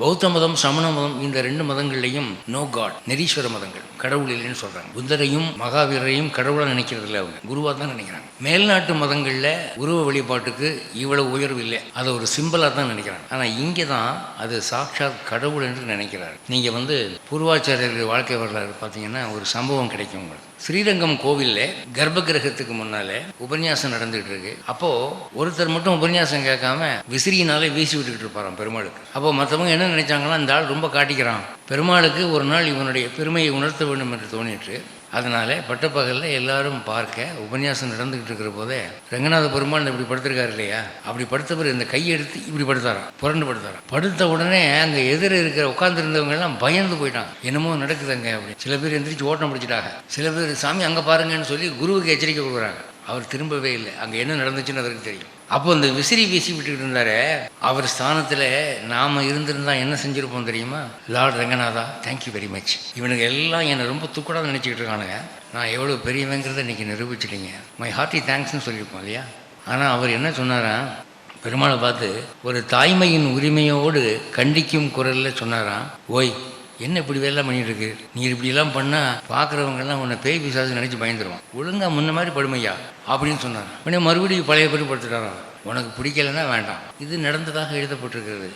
பௌத்த மதம், சமண மதம், இந்த 2 மதங்கள்லையும் நோ காட், நிரீஸ்வர மதங்கள், கடவுள் இல்லைன்னு சொல்கிறாங்க. புத்தரையும் மகாவீரையும் கடவுளாக நினைக்கிறது இல்லை, அவங்க குருவாக தான் நினைக்கிறாங்க. மேல்நாட்டு மதங்களில் உருவ வழிபாட்டுக்கு இவ்வளவு உயர்வு இல்லை, அதை ஒரு சிம்பிளாக தான் நினைக்கிறாங்க. ஆனால் இங்கே தான் அது சாட்சாத் கடவுள் என்று நினைக்கிறார். நீங்கள் பூர்வாச்சாரியர்கள் வாழ்க்கை வரலாறு பார்த்தீங்கன்னா ஒரு சம்பவம் கிடைக்கும் உங்களுக்கு. ஸ்ரீரங்கம் கோவிலில் கர்ப்ப கிரகத்துக்கு முன்னாலே உபன்யாசம் நடந்துகிட்டு இருக்கு. அப்போது ஒருத்தர் மட்டும் உபன்யாசம் கேட்காம விசிறியினாலே வீசி விட்டுக்கிட்டு இருப்பாராம் பெருமாளுக்கு. அப்போ மற்றவங்க என்ன நினைச்சாங்கன்னா, இந்த ஆள் ரொம்ப காட்டிக்கிறான், பெருமாளுக்கு ஒரு நாள் இவனுடைய பெருமையை உணர்த்த வேண்டும் என்று தோணிட்டு, அதனால பட்டப்பகலில் எல்லாரும் பார்க்க உபன்யாசம் நடந்துகிட்டு இருக்கிற போதே ரங்கநாத பெருமாள் இப்படி படுத்திருக்காரு இல்லையா, அப்படி படுத்தவர் இந்த கையை எடுத்து இப்படி படுத்தாராம், புரண்டு படுத்தாராம். படுத்த உடனே அங்கே எதிர இருக்கிற உட்காந்துருந்தவங்க எல்லாம் பயந்து போயிட்டாங்க, என்னமோ நடக்குதுங்க அப்படி. சில பேர் எந்திரிச்சு ஓட்டம் பிடிச்சிட்டாங்க, சில பேர் சாமி அங்கே பாருங்கன்னு சொல்லி குருவுக்கு எச்சரிக்கை கொடுக்குறாங்க. அவர் திரும்பவே இல்லை, அங்கே என்ன நடந்துச்சுன்னு அவருக்கு தெரியும். அப்போ இந்த விசிறி வீசி விட்டுக்கிட்டு இருந்தாரு, அவர் ஸ்தானத்தில் நாம் இருந்திருந்தா என்ன செஞ்சுருப்போம் தெரியுமா? Lord Ranganatha, thank you very much. இவனுக்கு எல்லாம் என்னை ரொம்ப துக்கூடாக நினச்சிக்கிட்டு இருக்கானுங்க, நான் எவ்வளோ பெரியவங்கிறத இன்றைக்கி நிரூபிச்சிட்டீங்க, மை ஹார்ட்டி தேங்க்ஸ்ன்னு சொல்லியிருப்போம் இல்லையா. ஆனால் அவர் என்ன சொன்னாராம், பெருமாளை பார்த்து ஒரு தாய்மையின் உரிமையோடு கண்டிக்கும் குரலில் சொன்னாராம், ஓய் என்ன இப்படி வேலை பண்ணிட்டு இருக்கு, நீ இப்படிலாம் பண்ணால் பார்க்குறவங்கெல்லாம் உன்னை பேய் பிசாசு நினச்சி பயந்துருவான், ஒழுங்காக முன்ன மாதிரி படுமையா அப்படின்னு சொன்னார். உடனே மறுபடியும் பழைய படி படுத்துட்டாராம், உனக்கு பிடிக்கலைன்னா வேண்டாம். இது நடந்ததாக எழுதப்பட்டிருக்கிறது.